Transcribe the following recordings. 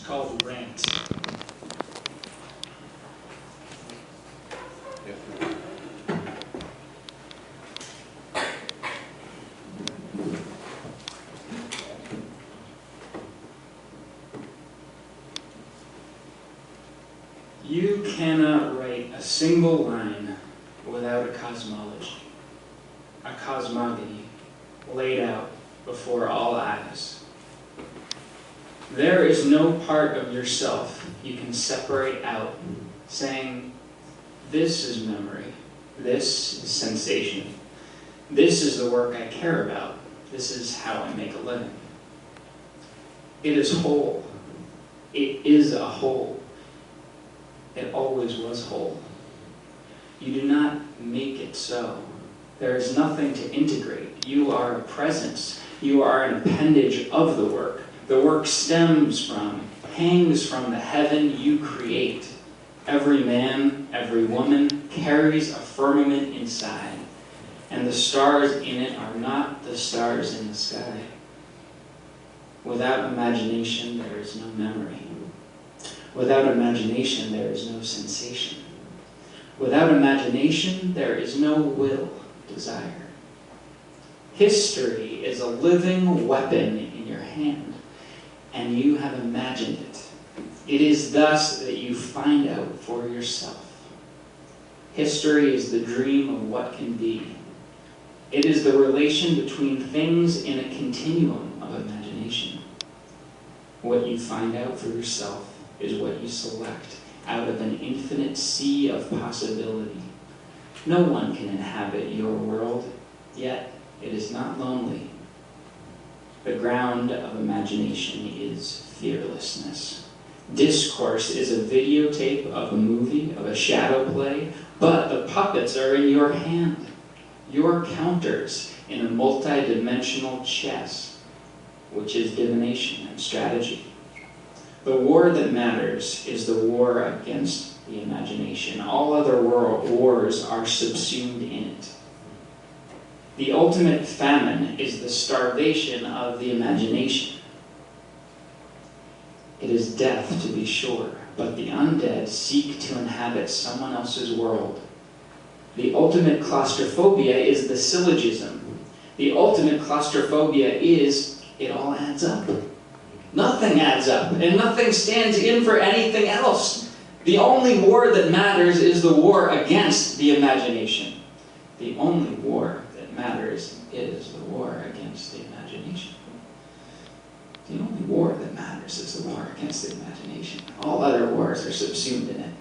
It's called Rant. You cannot write a single line without a cosmology, a cosmogony laid out before all eyes. There is no part of yourself you can separate out, saying, this is memory, this is sensation, this is the work I care about, this is how I make a living. It is whole. It is a whole. It always was whole. You do not make it so. There is nothing to integrate. You are a presence. You are an appendage of the work. The work stems from, hangs from the heaven you create. Every man, every woman carries a firmament inside, and the stars in it are not the stars in the sky. Without imagination, there is no memory. Without imagination, there is no sensation. Without imagination, there is no will, desire. History is a living weapon in your hand, and you have imagined it. It is thus that you find out for yourself. History is the dream of what can be. It is the relation between things in a continuum of imagination. What you find out for yourself is what you select out of an infinite sea of possibility. No one can inhabit your world, yet it is not lonely. The ground of imagination is fearlessness. Discourse is a videotape of a movie, of a shadow play, but the puppets are in your hand, your counters in a multi-dimensional chess, which is divination and strategy. The war that matters is the war against the imagination. All other wars are subsumed in it. The ultimate famine is the starvation of the imagination. It is death, to be sure, but the undead seek to inhabit someone else's world. The ultimate claustrophobia is the syllogism. The ultimate claustrophobia is, it all adds up. Nothing adds up, and nothing stands in for anything else. The only war that matters is the war against the imagination. The only war that matters is the war against the imagination. The only war that matters is the war against the imagination. All other wars are subsumed in it.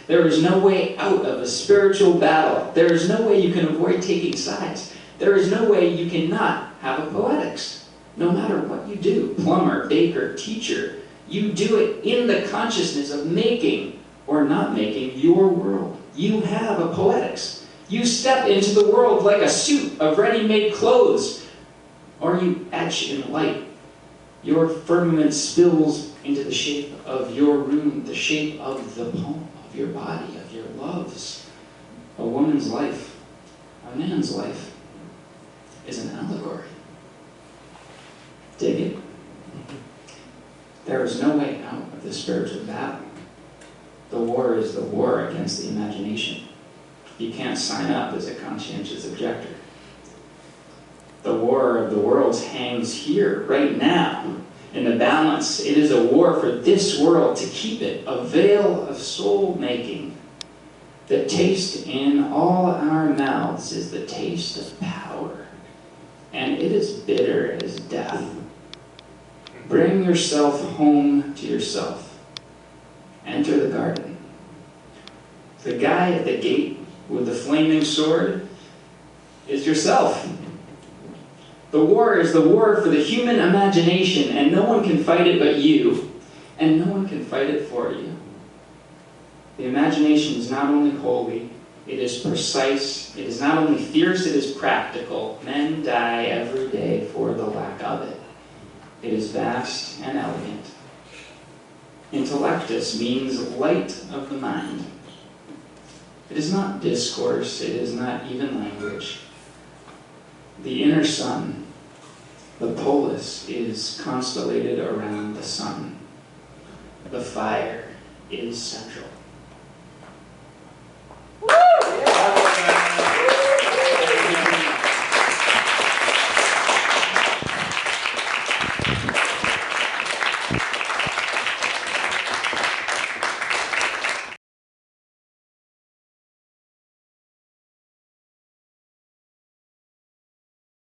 There is no way out of a spiritual battle. There is no way you can avoid taking sides. There is no way you cannot have a poetics. No matter what you do, plumber, baker, teacher, you do it in the consciousness of making or not making your world. You have a poetics. You step into the world like a suit of ready-made clothes, or you etch in light. Your firmament spills into the shape of your room, the shape of the poem, of your body, of your loves. A woman's life, a man's life, is an allegory. Dig it? There is no way out of the spiritual battle. The war is the war against the imagination. You can't sign up as a conscientious objector. The war of the worlds hangs here, right now, in the balance. It is a war for this world to keep it, a veil of soul-making. The taste in all our mouths is the taste of power, and it is bitter as death. Bring yourself home to yourself. Enter the garden. The guy at the gate with the flaming sword is yourself. The war is the war for the human imagination, and no one can fight it but you, and no one can fight it for you. The imagination is not only holy, it is precise, it is not only fierce, it is practical. Men die every day for the lack of it. It is vast and elegant. Intellectus means light of the mind. It is not discourse, it is not even language. The inner sun, the polis, is constellated around the sun. the fire is central.